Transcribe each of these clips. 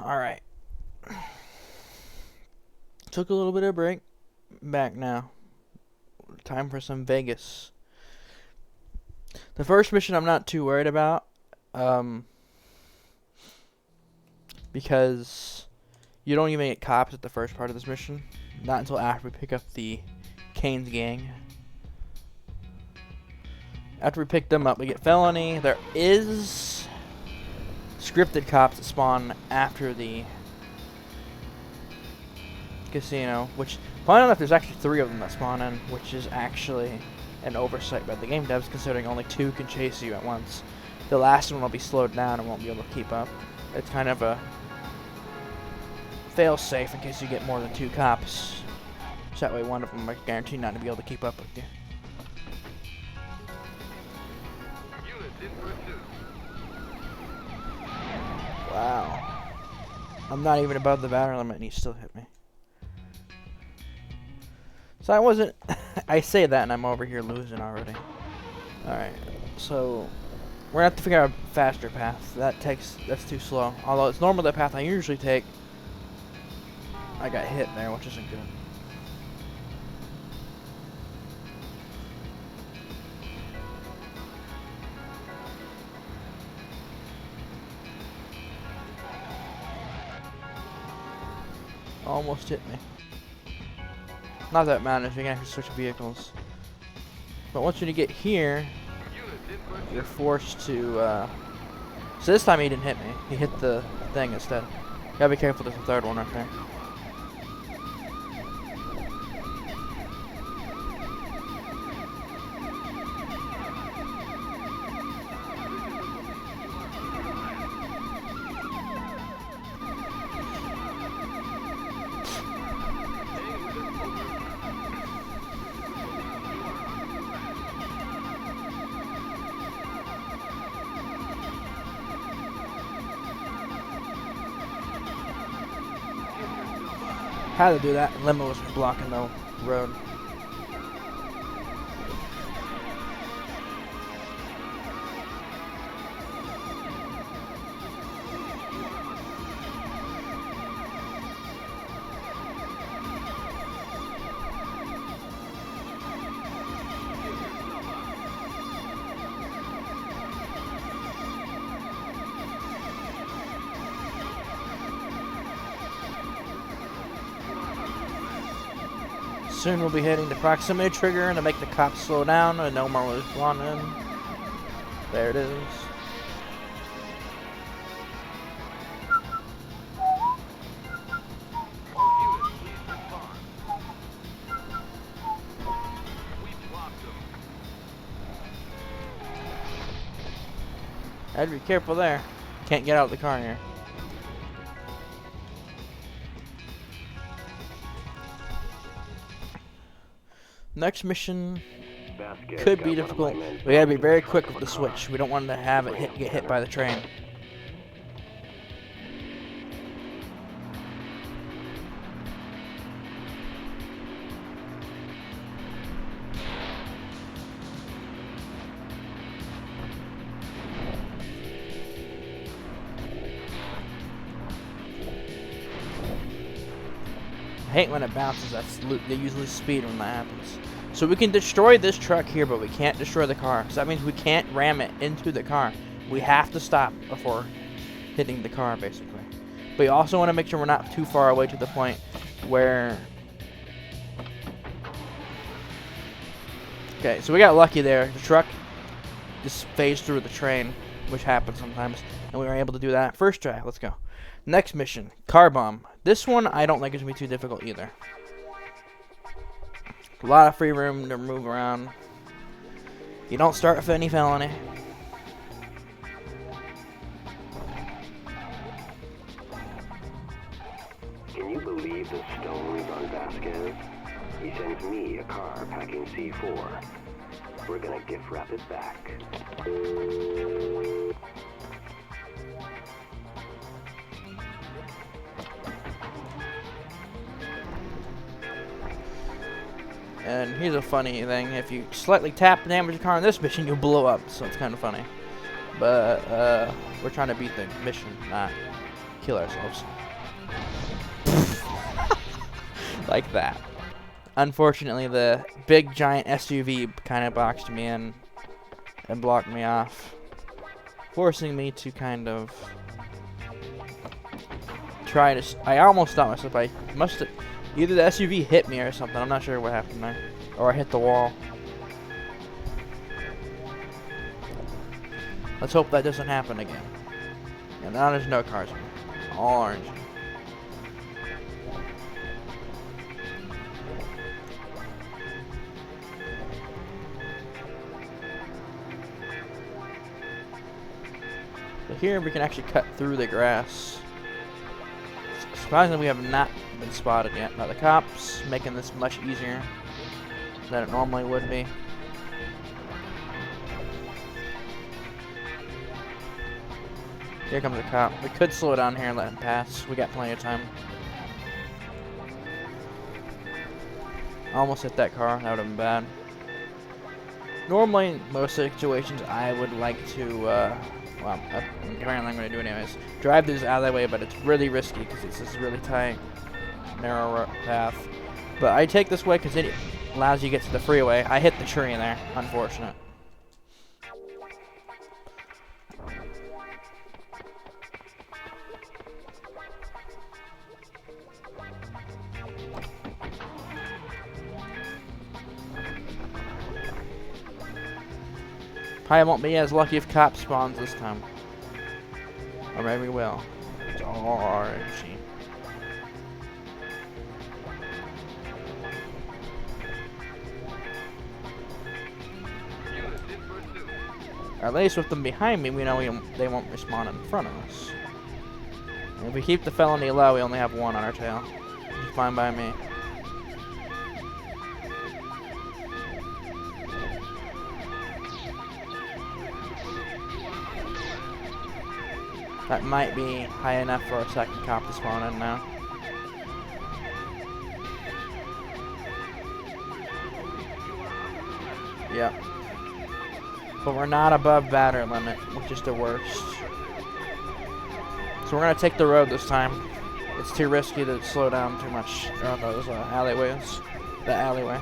Alright. Took a little bit of a break. Back now. Time for some Vegas. The first mission I'm not too worried about. Because you don't even get cops at the first part of this mission. Not until after we pick up the Kane's gang. After we pick them up, we get felony. There is scripted cops that spawn after the casino, which, find out if there's actually 3 of them that spawn in, which is actually an oversight by the game devs, considering only 2 can chase you at once. The last one will be slowed down and won't be able to keep up. It's kind of a fail safe in case you get more than 2 cops. So that way one of them is guaranteed not to be able to keep up with you. Wow. I'm not even above the battery limit and he still hit me. So I wasn't... I say that and I'm over here losing already. Alright. So we're gonna have to figure out a faster path. That's too slow. Although it's normal, the path I usually take. I got hit there, which isn't good. Almost hit me. Not that it matters, you can actually switch vehicles. But once you get here, you're forced to, so this time he didn't hit me. He hit the thing instead. Gotta be careful, there's a third one right there. Had to do that. Limo was blocking the road. Soon we'll be hitting the proximity trigger to make the cops slow down and no more will spawn in. There it is. I'd be careful there. Can't get out of the car here. Next mission could be difficult. We gotta be very quick with the switch. We don't want to have it get hit by the train. I hate when it bounces. They usually speed when that happens. So we can destroy this truck here, but we can't destroy the car. So that means we can't ram it into the car. We have to stop before hitting the car, basically. But you also want to make sure we're not too far away to the point where... Okay, so we got lucky there. The truck just phased through the train, which happens sometimes. And we were able to do that. First try, let's go. Next mission, car bomb. This one I don't think is going to be too difficult either. A lot of free room to move around. You don't start with any felony. Can you believe the stones on Vasquez? He sends me a car packing C4. We're gonna gift wrap it back. And here's a funny thing: if you slightly tap and damage the car in this mission, you'll blow up. So it's kind of funny. But we're trying to beat the mission, not kill ourselves. Like that. Unfortunately, the big giant SUV kind of boxed me in and blocked me off, forcing me to kind of try to. I almost stopped myself. I must have. Either the SUV hit me or something. I'm not sure what happened there. Or I hit the wall. Let's hope that doesn't happen again. And now there's no cars in here. All orange. So here we can actually cut through the grass. Surprisingly, we have not been spotted yet. Now the cops making this much easier than it normally would be. Here comes a cop. We could slow down here and let him pass. We got plenty of time. Almost hit that car. That would have been bad. Normally, in most situations, I would like to, well, apparently I'm going to do it anyways. Drive this alleyway, but it's really risky because it's this really tight, narrow path. But I take this way because it allows you to get to the freeway. I hit the tree in there. Unfortunate. Probably won't be as lucky if cop spawns this time. Or maybe we will. It's all orangey. At least with them behind me, we know they won't respawn in front of us. And if we keep the felony low, we only have one on our tail. Which is fine by me. That might be high enough for a second cop to spawn in now. Yep. But we're not above batter limit, which is the worst. So we're going to take the road this time. It's too risky to slow down too much on those alleyways. The alleyway.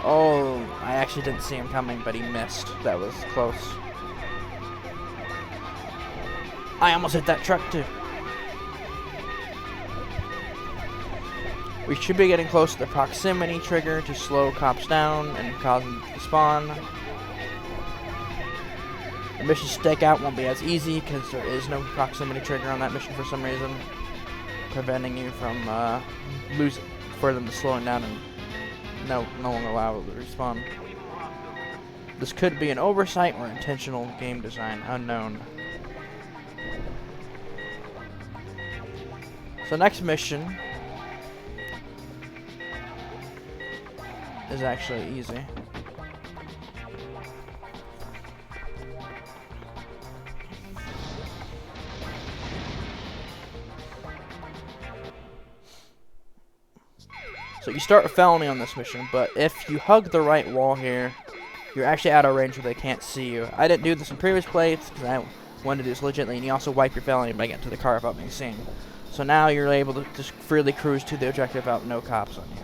Oh, I actually didn't see him coming, but he missed. That was close. I almost hit that truck too. We should be getting close to the proximity trigger to slow cops down and cause them to spawn. The mission Stakeout won't be as easy because there is no proximity trigger on that mission for some reason, preventing you from for them to slowing down and no longer allowed to respawn. This could be an oversight or intentional game design, unknown. So next mission is actually easy. So you start a felony on this mission, but if you hug the right wall here, you're actually out of range where they can't see you. I didn't do this in previous plays because I wanted to do this legitimately, and you also wipe your felony by getting to the car without being seen. So now you're able to just freely cruise to the objective without no cops on you.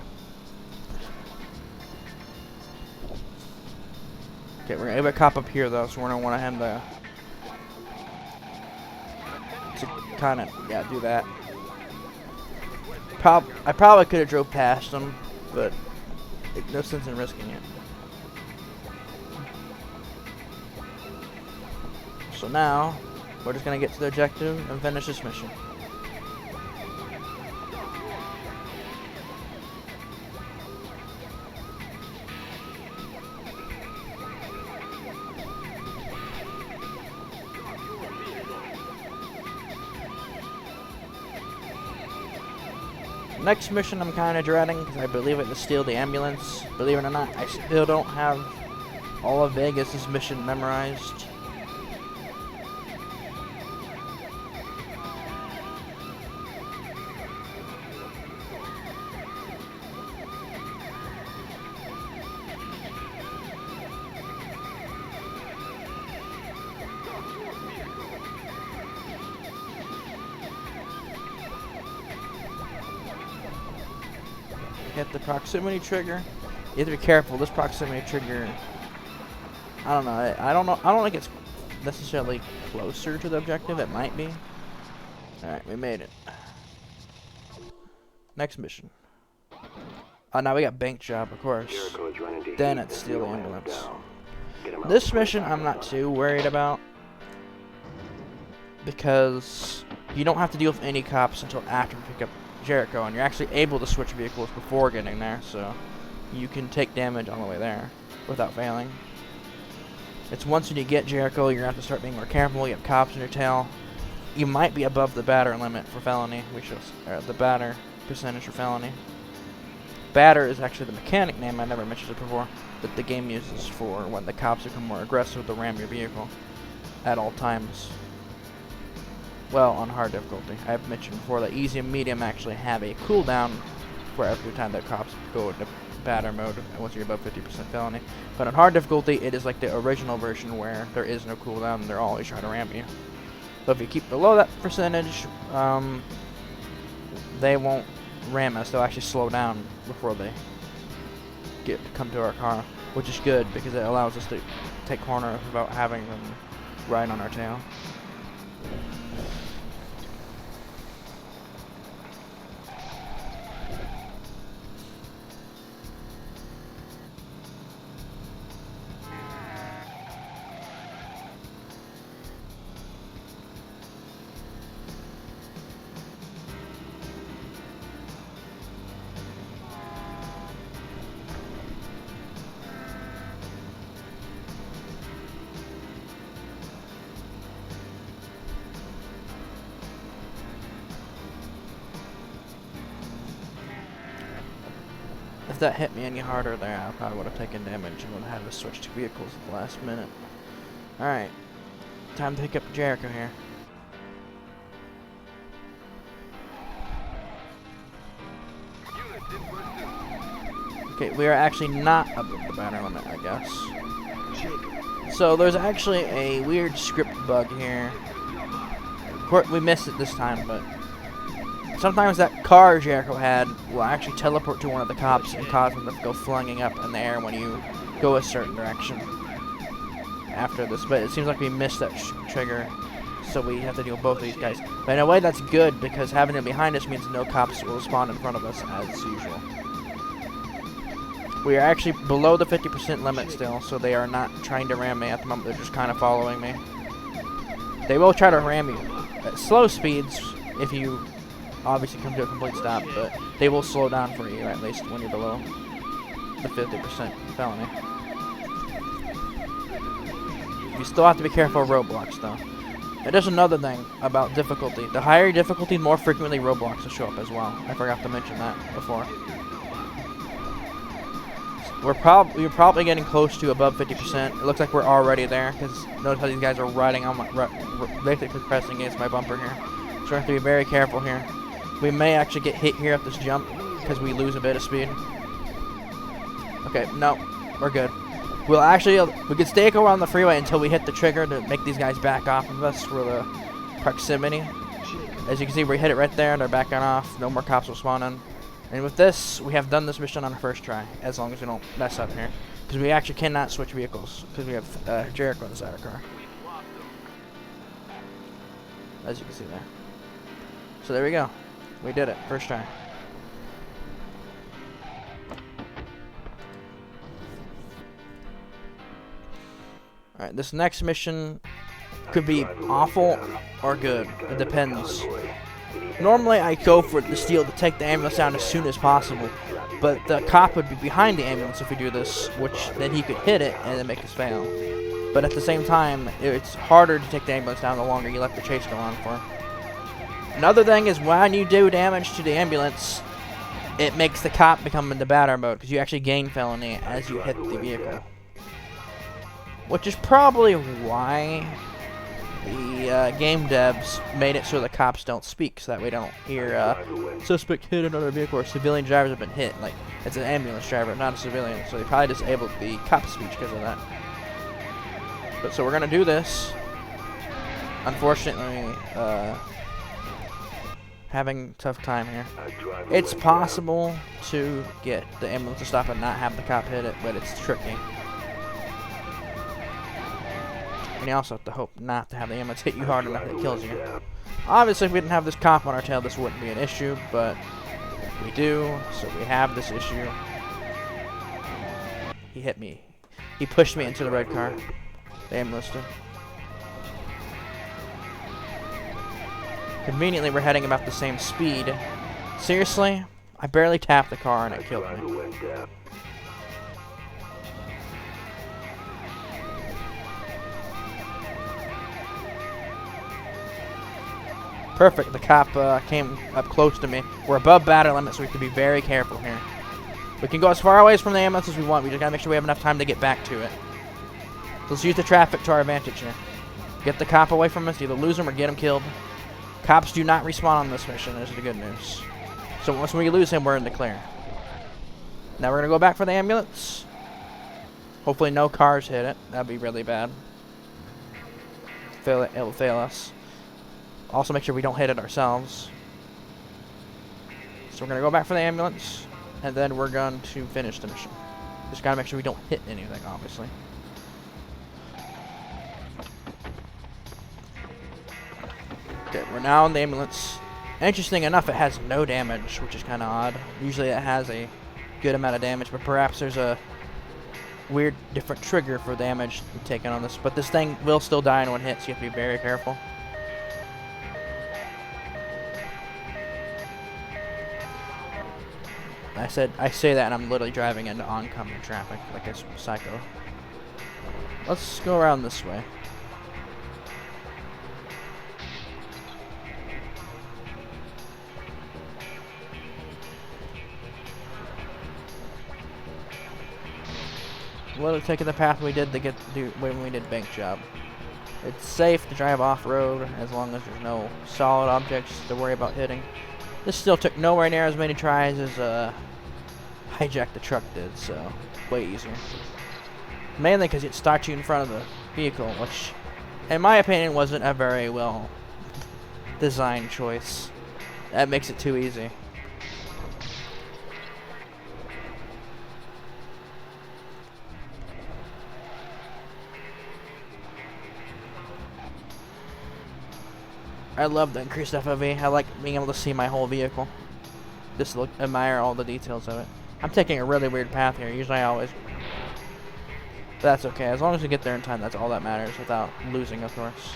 Okay, we're gonna have a cop up here though, so we're gonna want him to kind of, yeah, do that. I probably could have drove past him, but no sense in risking it. So now, we're just gonna get to the objective and finish this mission. Next mission I'm kind of dreading because I believe it to steal the ambulance. Believe it or not, I still don't have all of Vegas's mission memorized. hit the proximity trigger. You have to be careful. This proximity trigger, I don't know. I don't think it's necessarily closer to the objective. It might be. Alright, we made it. Next mission. Oh, now we got bank job, of course. Then it's steal the ambulance. This mission I'm not too worried about, because you don't have to deal with any cops until after you pick up Jericho, and you're actually able to switch vehicles before getting there, so you can take damage on the way there without failing. It's once when you get Jericho, you're going to have to start being more careful. You have cops in your tail. You might be above the batter limit for felony. The batter percentage for felony. Batter is actually the mechanic name, I never mentioned it before, that the game uses for when the cops become more aggressive to ram your vehicle at all times. Well, on hard difficulty. I've mentioned before that easy and medium actually have a cooldown for every time that cops go into batter mode once you're above 50% felony. But on hard difficulty, it is like the original version where there is no cooldown and they're always trying to ram you. So if you keep below that percentage, they won't ram us. They'll actually slow down before they come to our car, which is good because it allows us to take corners without having them ride on our tail. If that hit me any harder there, I probably would have taken damage and would have had to switch to vehicles at the last minute. Alright, time to pick up Jericho here. Okay, we are actually not above the batter limit, I guess. So there's actually a weird script bug here. Of course, we missed it this time, but sometimes that car Jericho had will actually teleport to one of the cops and cause them to go flinging up in the air when you go a certain direction after this. But it seems like we missed that trigger, so we have to deal with both of these guys. But in a way, that's good, because having them behind us means no cops will spawn in front of us as usual. We are actually below the 50% limit still, so they are not trying to ram me at the moment. They're just kind of following me. They will try to ram you at slow speeds if you obviously come to a complete stop, but they will slow down for you, at least when you're below the 50% felony. You still have to be careful of roadblocks, though. And there's another thing about difficulty. The higher your difficulty, more frequently roadblocks will show up as well. I forgot to mention that before. We're probably getting close to above 50%. It looks like we're already there, because notice how these guys are riding on my, basically pressing against my bumper here. So we have to be very careful here. We may actually get hit here at this jump, because we lose a bit of speed. Okay, no, we're good. We can stay around the freeway until we hit the trigger to make these guys back off of us for the proximity. As you can see, we hit it right there, and they're backing off. No more cops will spawn in. And with this, we have done this mission on our first try, as long as we don't mess up here. Because we actually cannot switch vehicles, because we have Jericho inside our car. As you can see there. So there we go. We did it. First try. Alright, this next mission could be awful or good. It depends. Normally I go for the steal to take the ambulance down as soon as possible, but the cop would be behind the ambulance if we do this, which then he could hit it and then make us fail. But at the same time, it's harder to take the ambulance down the longer you let the chase go on for. Another thing is when you do damage to the ambulance, it makes the cop become in the batter mode, because you actually gain felony as you hit the vehicle. Which is probably why the game devs made it so the cops don't speak, so that way they don't hear suspect hit another vehicle, or civilian drivers have been hit. Like, it's an ambulance driver, not a civilian, so they probably disabled the cop speech because of that. But so we're gonna do this. Unfortunately, having a tough time here. It's possible to get the ambulance to stop and not have the cop hit it, but it's tricky. And you also have to hope not to have the ambulance hit you hard enough that it kills you. Obviously, if we didn't have this cop on our tail, this wouldn't be an issue, but we do, so we have this issue. He hit me. He pushed me into the red car. The ambulance did. Conveniently, we're heading about the same speed. Seriously? I barely tapped the car and it killed me. Perfect. The cop came up close to me. We're above battery limit, so we have to be very careful here. We can go as far away from the ambulance as we want. We just gotta make sure we have enough time to get back to it. So let's use the traffic to our advantage here. Get the cop away from us. Either lose him or get him killed. Cops do not respawn on this mission. This is the good news. So once we lose him, we're in the clear. Now we're gonna go back for the ambulance. Hopefully no cars hit it. That'd be really bad. It'll fail us. Also make sure we don't hit it ourselves. So we're gonna go back for the ambulance, and then we're going to finish the mission. Just gotta make sure we don't hit anything, obviously. Okay, we're now in the ambulance. Interesting enough, it has no damage, which is kind of odd. Usually it has a good amount of damage, but perhaps there's a weird different trigger for damage taken on this. But this thing will still die in one hit, so you have to be very careful. I say that and I'm literally driving into oncoming traffic like a psycho. Let's go around this way. Literally taking the path we did to when we did bank job. It's safe to drive off-road as long as there's no solid objects to worry about hitting. This still took nowhere near as many tries as Hijack the Truck did, so way easier. Mainly because it starts you in front of the vehicle, which, in my opinion, wasn't a very well designed choice. That makes it too easy. I love the increased FOV. I like being able to see my whole vehicle. Just admire all the details of it. I'm taking a really weird path here. Usually I always... But that's okay. As long as we get there in time, that's all that matters without losing, of course.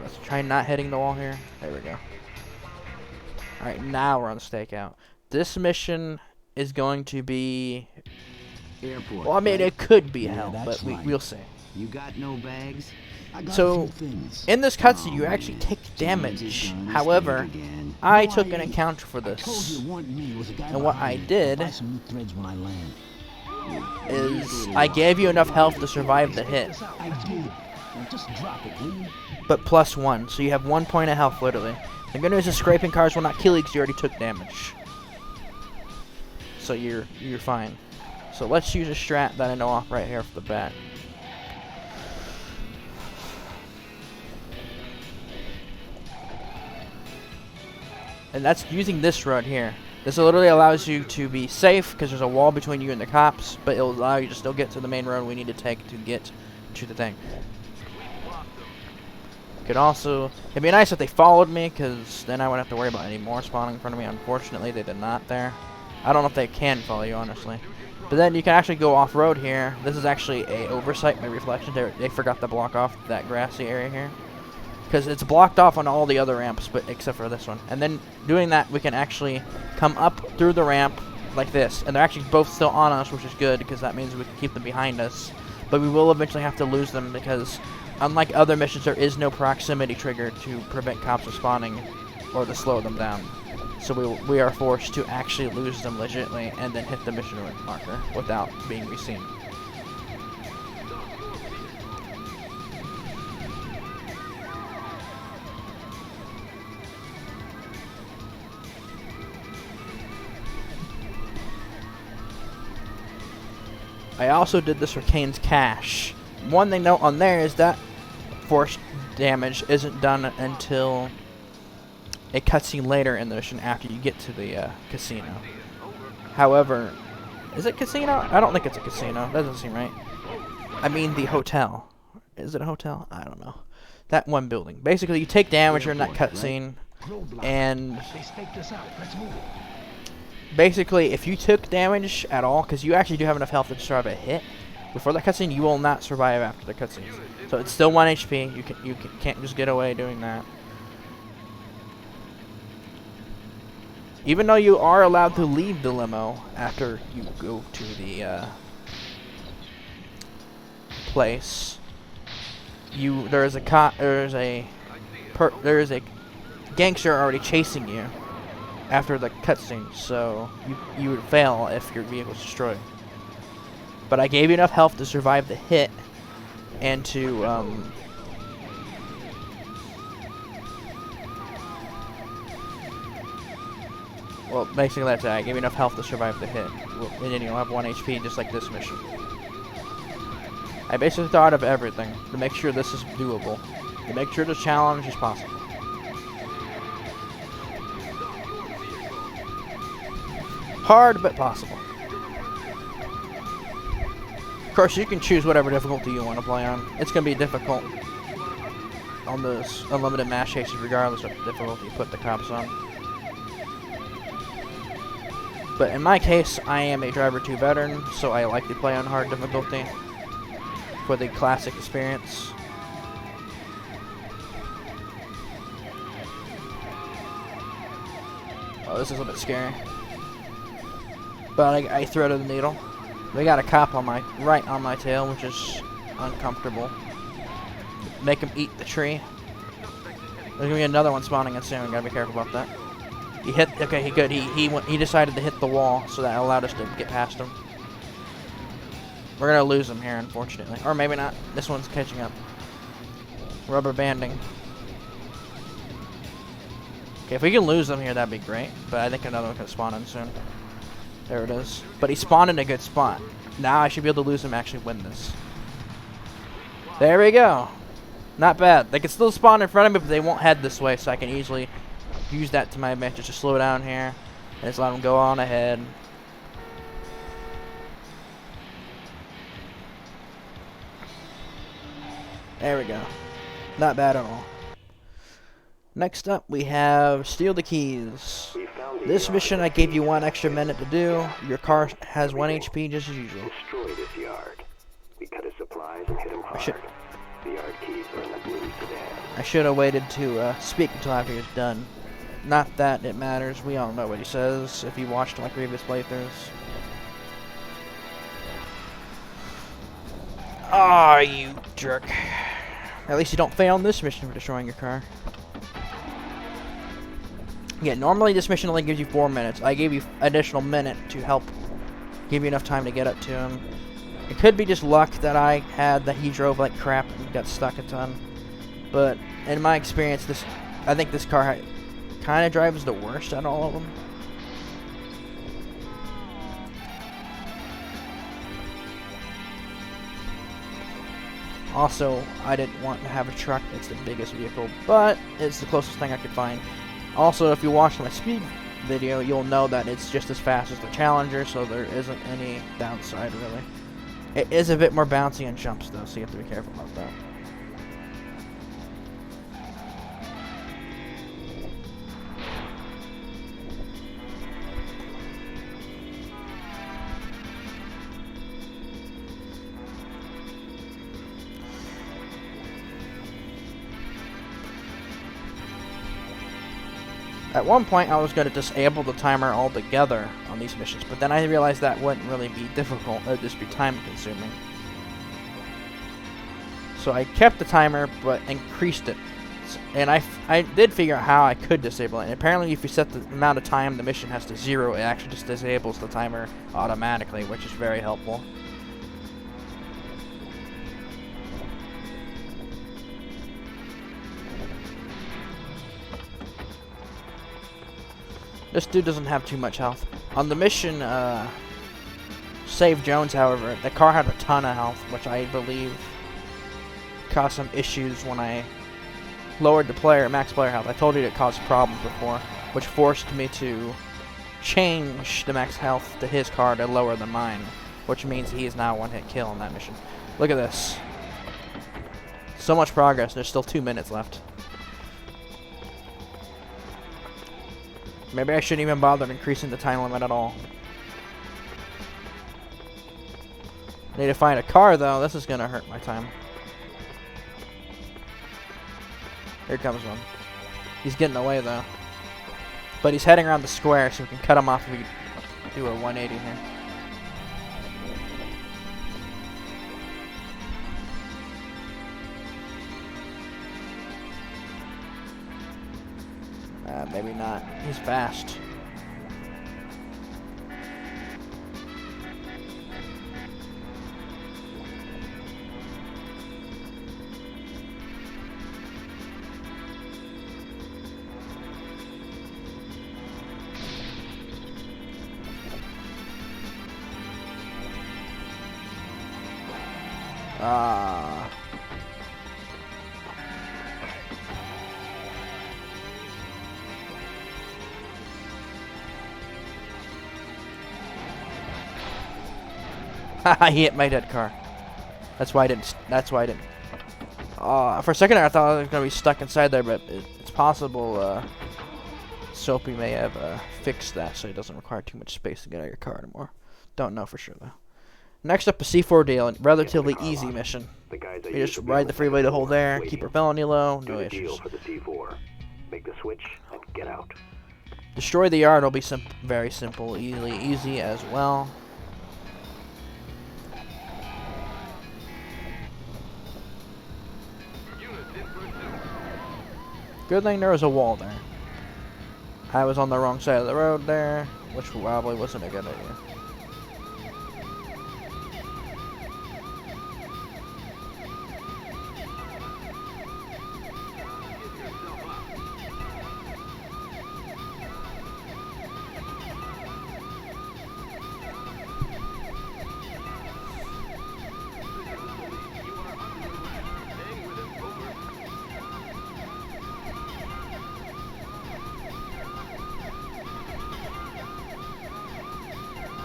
Let's try not hitting the wall here. There we go. Alright, now we're on the stakeout. This mission is going to be... Airport, well, I mean, it could be hell, but we'll see. You got no bags? I got So, in this cutscene, you actually take damage. However, I took an encounter for this. And what I did is I gave you enough health to survive the hit. But +1, so you have 1 point of health, literally. The good news is scraping cars will not kill you because you already took damage. So you're fine. So let's use a strat that I know off right here off the bat. And that's using this road here. This literally allows you to be safe because there's a wall between you and the cops, but it'll allow you to still get to the main road we need to take to get to the thing. Could also, it'd be nice if they followed me, because then I wouldn't have to worry about any more spawning in front of me. Unfortunately, they did not there. I don't know if they can follow you, honestly. But then you can actually go off-road here. This is actually a oversight by Reflection. They forgot to block off that grassy area here, because it's blocked off on all the other ramps, but except for this one. And then doing that, we can actually come up through the ramp like this, and they're actually both still on us, which is good, because that means we can keep them behind us. But we will eventually have to lose them, because unlike other missions, there is no proximity trigger to prevent cops from spawning or to slow them down. So we are forced to actually lose them legitimately and then hit the mission marker without being reseen. I also did this for Kane's Cache. One thing note on there is that force damage isn't done until a cutscene later in the mission after you get to the casino. However, is it casino? I don't think it's a casino. That doesn't seem right. I mean the hotel. Is it a hotel? I don't know. That one building. Basically, you take damage during that cutscene, and basically, if you took damage at all, because you actually do have enough health to survive a hit before that cutscene, you will not survive after the cutscene. So it's still 1 HP. You can't just get away doing that. Even though you are allowed to leave the limo after you go to the place, there is a gangster already chasing you after the cutscene, so you would fail if your vehicle's destroyed. But I gave you enough health to survive the hit and to well, basically that's it. I gave you enough health to survive the hit, and then you'll have 1 HP just like this mission. I basically thought of everything to make sure this is doable, to make sure the challenge is possible. Hard, but possible. Of course, you can choose whatever difficulty you want to play on. It's going to be difficult on those unlimited mass chases regardless of the difficulty you put the cops on. But in my case, I am a Driver 2 veteran, so I like to play on hard difficulty for the classic experience. Oh, this is a bit scary. But I threaded the needle. We got a cop on right on my tail, which is uncomfortable. Make him eat the tree. There's gonna be another one spawning in soon. Gotta be careful about that. He hit. Okay, he good. He decided to hit the wall, so that allowed us to get past him. We're gonna lose him here, unfortunately, or maybe not. This one's catching up. Rubber banding. Okay, if we can lose them here, that'd be great. But I think another one can spawn in soon. There it is. But he spawned in a good spot. Now I should be able to lose him and actually win this. There we go. Not bad. They can still spawn in front of me, but they won't head this way, so I can easily use that to my advantage to slow down here and just let them go on ahead. There we go. Not bad at all. Next up, we have Steal the Keys. This mission I gave you 1 extra minute to do. Your car has 1 HP just as usual. Destroy this yard. We cut his supplies and hit him hard. The yard keys are in the blue sedan. I should have waited to speak until after he was done. Not that it matters. We all know what he says if you watched my previous playthroughs. Ah, you jerk. At least you don't fail in this mission for destroying your car. Yeah, normally this mission only gives you 4 minutes. I gave you additional minute to help give you enough time to get up to him. It could be just luck that I had that he drove like crap and got stuck a ton. But in my experience, I think this car kind of drives the worst out of all of them. Also, I didn't want to have a truck. It's the biggest vehicle, but it's the closest thing I could find. Also, if you watch my speed video, you'll know that it's just as fast as the Challenger, so there isn't any downside, really. It is a bit more bouncy in jumps, though, so you have to be careful about that. At one point, I was going to disable the timer altogether on these missions, but then I realized that wouldn't really be difficult. It would just be time-consuming. So I kept the timer, but increased it. And I did figure out how I could disable it. And apparently, if you set the amount of time the mission has to 0, it actually just disables the timer automatically, which is very helpful. This dude doesn't have too much health. On the mission, save Jones, however. The car had a ton of health, which I believe caused some issues when I lowered the max player health. I told you it caused problems before, which forced me to change the max health to his car to lower than mine, which means he is now one-hit kill in that mission. Look at this. So much progress. There's still 2 minutes left. Maybe I shouldn't even bother increasing the time limit at all. Need to find a car, though. This is going to hurt my time. Here comes one. He's getting away, though. But he's heading around the square, so we can cut him off if we do a 180 here. Maybe not. He's fast. He hit my dead car. That's why I didn't. For a second I thought I was gonna be stuck inside there, but it's possible. Soapy may have fixed that, so it doesn't require too much space to get out of your car anymore. Don't know for sure though. Next up, a C4 deal, a relatively easy mission. You just ride the freeway the whole there, keep repellent low, no issues. For the C4. Make the switch and get out. Destroy the yard will be very simple, easy as well. Good thing there was a wall there. I was on the wrong side of the road there, which probably wasn't a good idea.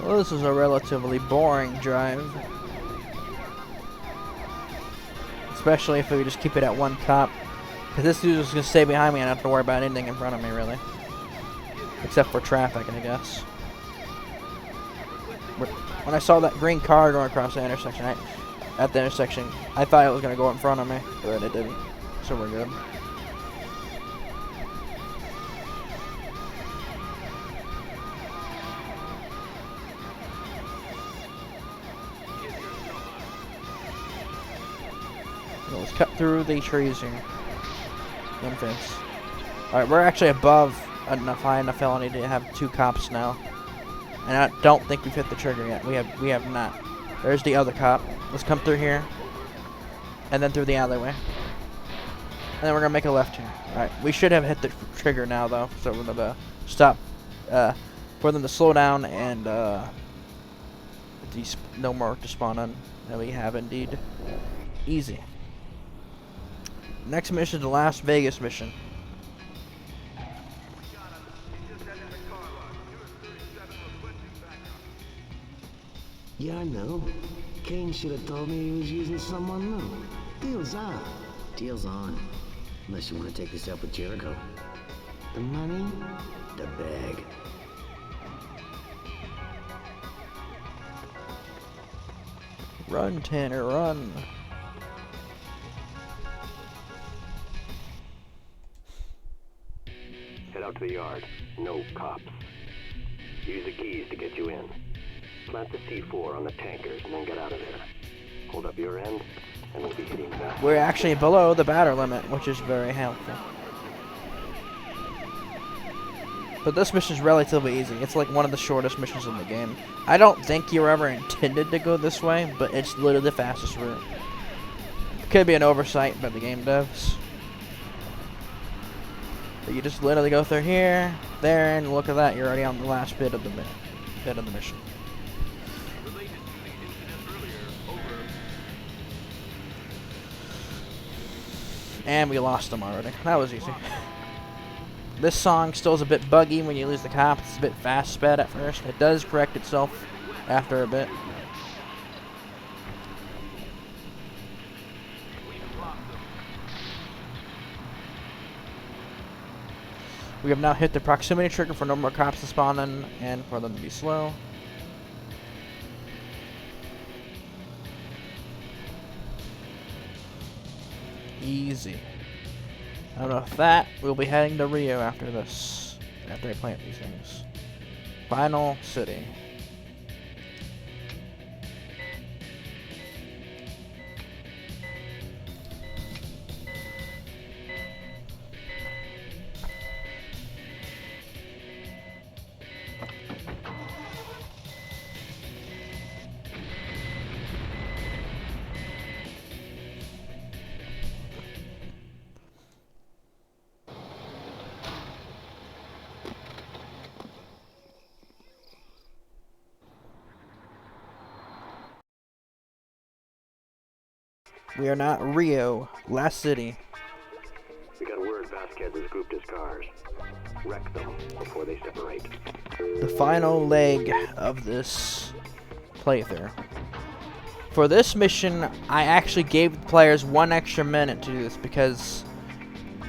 Well, this is a relatively boring drive. Especially if we just keep it at one cop. Because this dude is going to stay behind me and I don't have to worry about anything in front of me, really. Except for traffic, I guess. When I saw that green car going across the intersection, I thought it was going to go in front of me, but it didn't. So we're good. Let's cut through the trees here. One face. Alright, we're actually above high enough felony to have 2 cops now. And I don't think we've hit the trigger yet. We have not. There's the other cop. Let's come through here. And then through the alleyway. And then we're gonna make a left here. Alright, we should have hit the trigger now though. So we're gonna stop for them to slow down and no more to spawn on. And we have indeed. Easy. Next mission is the Las Vegas mission. Yeah, I know. Kane should have told me he was using someone new. Deal's on. Deal's on. Unless you want to take this up with Jericho. The money? The bag. Run, Tanner, run. Head out to the yard. No cops. Use the keys to get you in. Plant the C4 on the tankers and then get out of there. Hold up your end, and we'll be hitting that. We're actually below the batter limit, which is very helpful. But this mission is relatively easy. It's like one of the shortest missions in the game. I don't think you were ever intended to go this way, but it's literally the fastest route. It could be an oversight by the game devs. But you just literally go through here, there, and look at that. You're already on the last bit of the mission. And we lost them already. That was easy. This song still is a bit buggy when you lose the cops. It's a bit fast sped at first. It does correct itself after a bit. We have now hit the proximity trigger for no more cops to spawn in and for them to be slow. Easy. I don't know if that, we'll be heading to Rio after this, after I plant these things. Final city. We are not Rio, last city. We got word Vasquez has grouped his cars. Wreck them before they separate. The final leg of this playthrough. For this mission, I actually gave the players 1 extra minute to do this because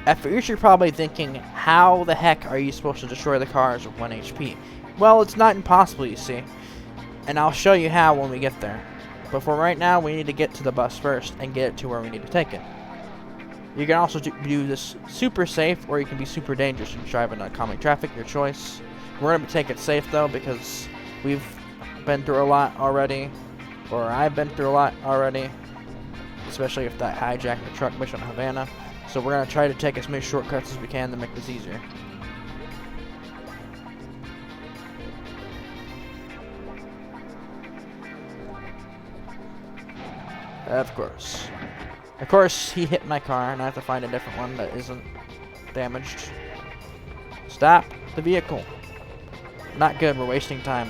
at first you're probably thinking, how the heck are you supposed to destroy the cars with 1 HP? Well, it's not impossible, you see. And I'll show you how when we get there. But for right now, we need to get to the bus first and get it to where we need to take it. You can also do this super safe, or you can be super dangerous and drive in oncoming traffic, your choice. We're going to take it safe though, because we've been through a lot already, or I've been through a lot already, especially if that hijacked the truck mission in Havana. So we're going to try to take as many shortcuts as we can to make this easier. Of course, he hit my car, and I have to find a different one that isn't damaged. Stop the vehicle. Not good, we're wasting time.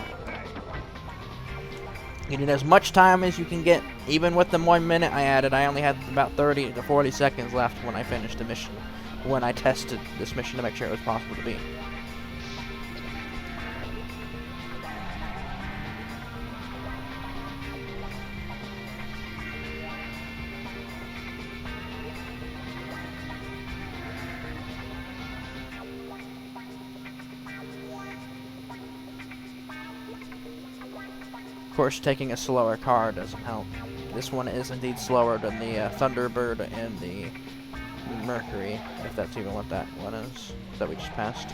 You need as much time as you can get. Even with the 1 minute I added, I only had about 30 to 40 seconds left when I finished the mission. When I tested this mission to make sure it was possible to beat. Of course, taking a slower car doesn't help. This one is indeed slower than the Thunderbird and the Mercury, if that's even what that one is that we just passed.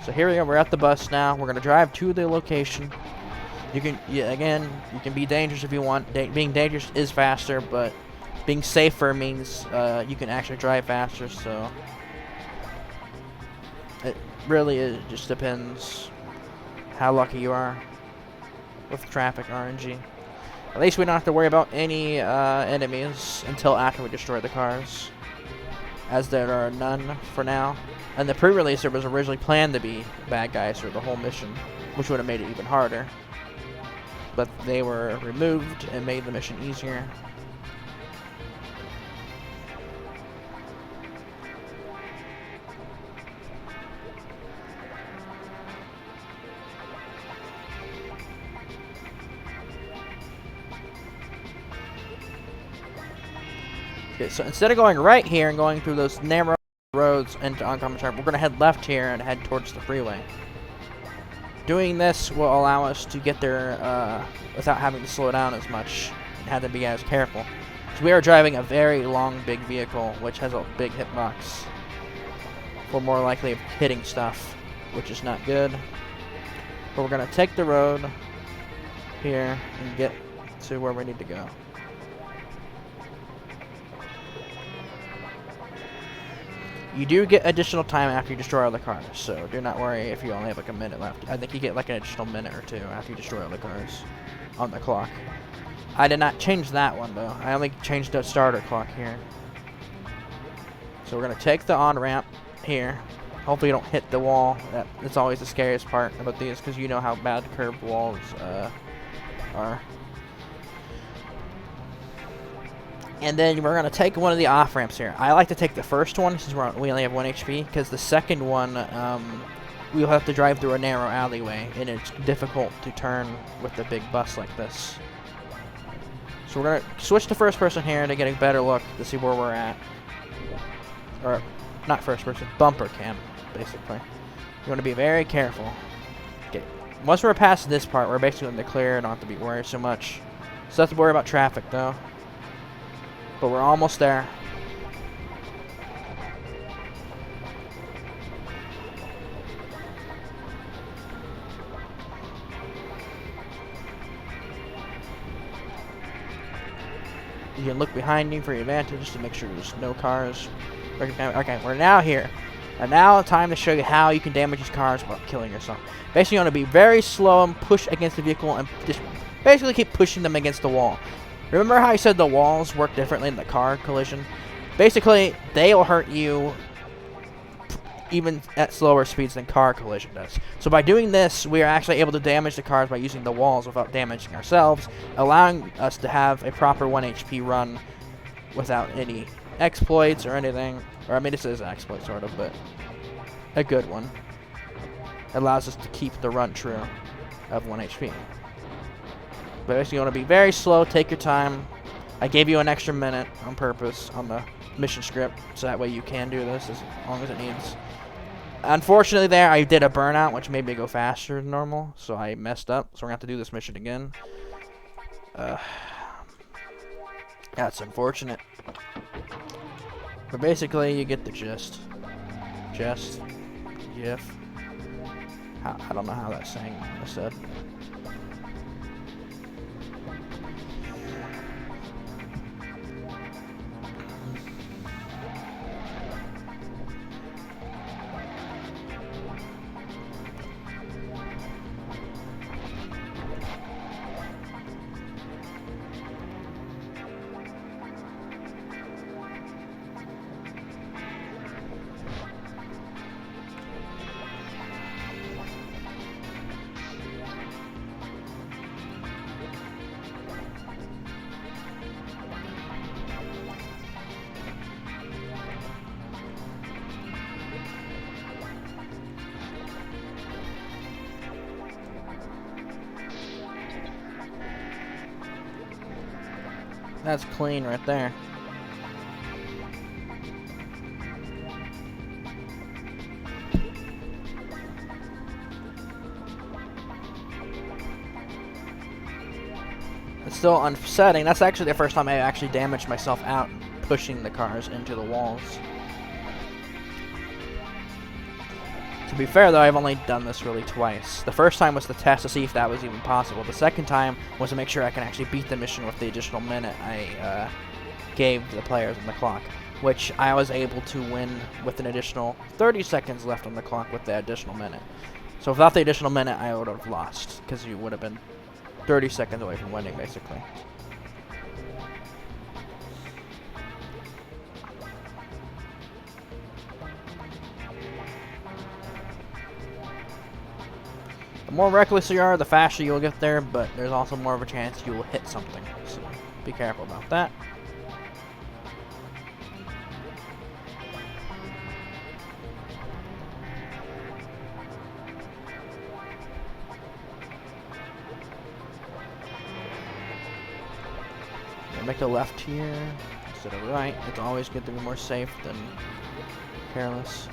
So here we go, we're at the bus now. We're gonna drive to the location. You can, again, you can be dangerous if you want. Being dangerous is faster, but being safer means you can actually drive faster, so it really just depends how lucky you are with traffic RNG. At least we don't have to worry about any enemies until after we destroy the cars, as there are none for now. And the pre-release, there was originally planned to be bad guys for the whole mission, which would have made it even harder. But they were removed and made the mission easier. Okay, so instead of going right here and going through those narrow roads into oncoming traffic, we're going to head left here and head towards the freeway. Doing this will allow us to get there without having to slow down as much and have to be as careful. So we are driving a very long, big vehicle, which has a big hitbox. We're more likely of hitting stuff, which is not good. But we're going to take the road here and get to where we need to go. You do get additional time after you destroy all the cars, so do not worry if you only have like a minute left. I think you get like an additional minute or two after you destroy all the cars on the clock. I did not change that one though. I only changed the starter clock here. So we're going to take the on-ramp here. Hopefully you don't hit the wall. That's always the scariest part about these, because you know how bad curved walls are. And then we're going to take one of the off-ramps here. I like to take the first one since we only have 1 HP, because the second one, we'll have to drive through a narrow alleyway, and it's difficult to turn with a big bus like this. So we're going to switch to first person here to get a better look to see where we're at. Or, not first person, bumper cam, basically. You want to be very careful. Okay. Once we're past this part, we're basically in the clear, don't have to be worried so much. So have to worry about traffic, though. But we're almost there. You can look behind you for your advantage to make sure there's no cars. Okay, we're now here. And now it's time to show you how you can damage these cars without killing yourself. Basically, you want to be very slow and push against the vehicle and just basically keep pushing them against the wall. Remember how I said the walls work differently in the car collision? Basically, they'll hurt you even at slower speeds than car collision does. So by doing this, we are actually able to damage the cars by using the walls without damaging ourselves, allowing us to have a proper 1 HP run without any exploits or anything. Or I mean, this is an exploit sort of, but a good one. It allows us to keep the run true of 1 HP. But basically, you want to be very slow, take your time. I gave you an extra minute on purpose on the mission script, so that way you can do this as long as it needs. Unfortunately there, I did a burnout, which made me go faster than normal, so I messed up. So we're going to have to do this mission again. That's unfortunate. But basically, you get the gist. Gist. Gif. I don't know how that's saying, I said. That's clean right there. It's still unsetting. That's actually the first time I actually damaged myself out pushing the cars into the walls. To be fair, though, I've only done this really twice. The first time was to test to see if that was even possible. The second time was to make sure I can actually beat the mission with the additional minute I gave the players on the clock, which I was able to win with an additional 30 seconds left on the clock with the additional minute. So without the additional minute, I would have lost, because you would have been 30 seconds away from winning, basically. The more reckless you are, the faster you'll get there, but there's also more of a chance you will hit something. So be careful about that. Make a left here instead of right. It's always good to be more safe than careless.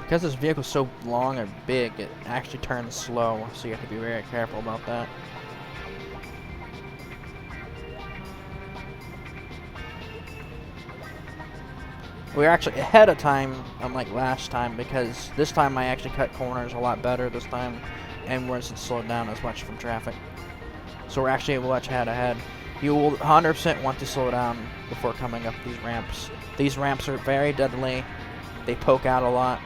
Because this vehicle is so long and big, it actually turns slow, so you have to be very careful about that. We're actually ahead of time, unlike last time, because this time I actually cut corners a lot better this time, and wasn't slowed down as much from traffic. So we're actually able to head ahead. You will 100% want to slow down before coming up these ramps. These ramps are very deadly. They poke out a lot.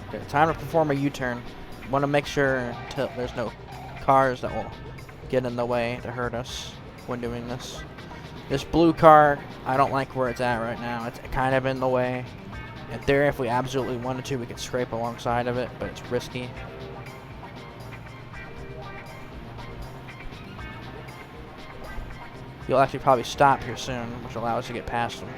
Okay, time to perform a U-turn. Want to make sure there's no cars that will get in the way to hurt us when doing this. This blue car, I don't like where it's at right now. It's kind of in the way. In theory, if we absolutely wanted to, we could scrape alongside of it, but it's risky. You'll actually probably stop here soon, which will allow us to get past them.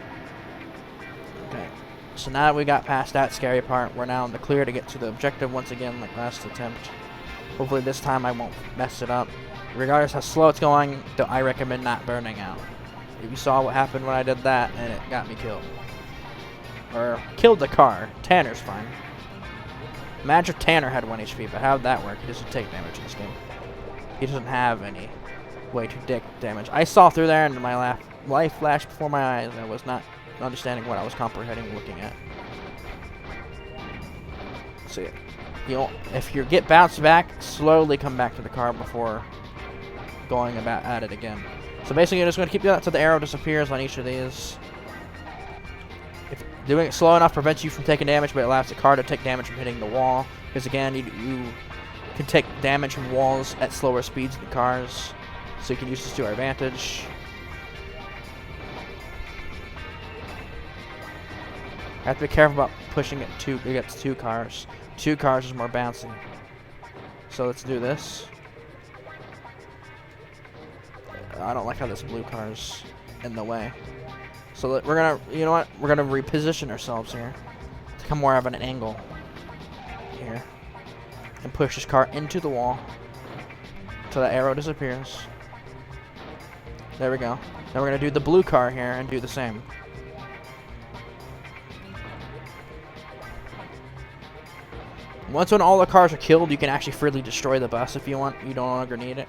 Okay, so now that we got past that scary part, we're now in the clear to get to the objective once again, like last attempt. Hopefully this time I won't mess it up. Regardless how slow it's going, I recommend not burning out. You saw what happened when I did that, and it got me killed. Or killed the car. Tanner's fine. Imagine if Tanner had 1 HP, but how'd that work? He doesn't take damage in this game. He doesn't have any way to take damage. I saw through there, and my life flashed before my eyes. I was not understanding what I was comprehending looking at. So, if you get bounced back, slowly come back to the car before going at it again. So basically, you're just going to keep doing that until the arrow disappears on each of these. If doing it slow enough prevents you from taking damage, but it allows the car to take damage from hitting the wall. Because again, you can take damage from walls at slower speeds than cars. So you can use this to our advantage. Have to be careful about pushing it against 2 cars. 2 cars is more bouncy. So let's do this. I don't like how this blue car's in the way. So we're gonna, you know what? We're gonna reposition ourselves here to come more of an angle here, and push this car into the wall until the arrow disappears. There we go. Now we're gonna do the blue car here and do the same. Once when all the cars are killed, you can actually freely destroy the bus if you want. You no longer need it.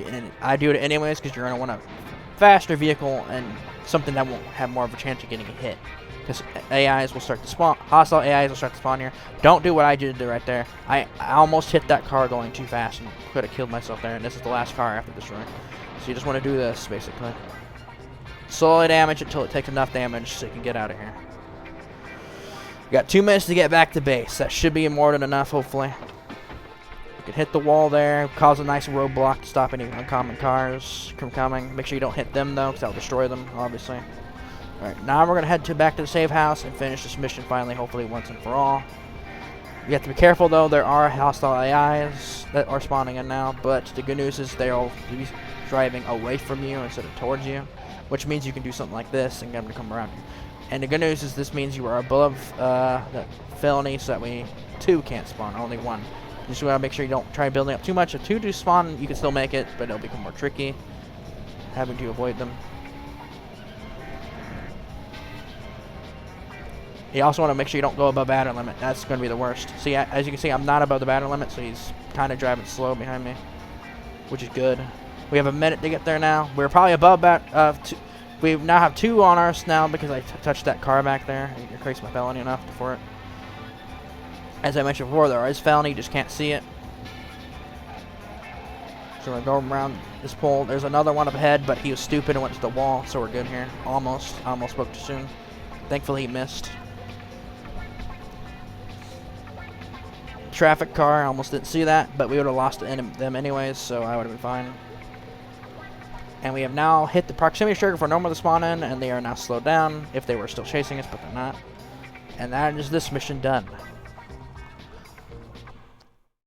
And I do it anyways because you're going to want a faster vehicle and something that won't have more of a chance of getting a hit. Because AIs will start to spawn. Hostile AIs will start to spawn here. Don't do what I did right there. I almost hit that car going too fast and could have killed myself there. And this is the last car I have to destroy. So you just want to do this, basically. Slowly damage it until it takes enough damage so you can get out of here. You got 2 minutes to get back to base. That should be more than enough, hopefully. You can hit the wall there, cause a nice roadblock to stop any uncommon cars from coming. Make sure you don't hit them, though, because that'll destroy them, obviously. Alright, now we're going to head back to the safe house and finish this mission finally, hopefully once and for all. You have to be careful, though. There are hostile AIs that are spawning in now, but the good news is they'll be driving away from you instead of towards you, which means you can do something like this and get them to come around you. And the good news is this means you are above the felony, so that way 2 can't spawn, only 1. You just want to make sure you don't try building up too much. If 2 do spawn, you can still make it, but it'll become more tricky having to avoid them. You also want to make sure you don't go above battery limit. That's going to be the worst. See, as you can see, I'm not above the battery limit, so he's kind of driving slow behind me, which is good. We have a minute to get there now. We're probably above we now have 2 on us now because I touched that car back there. It increased my felony enough for it. As I mentioned before, there is felony, you just can't see it. So we're going around this pole. There's another one up ahead, but he was stupid and went to the wall, so we're good here. Almost. I almost spoke too soon. Thankfully, he missed. Traffic car, I almost didn't see that, but we would have lost them anyways, so I would have been fine. And we have now hit the proximity trigger for normal to spawn in, and they are now slowed down if they were still chasing us, but they're not. And that is this mission done.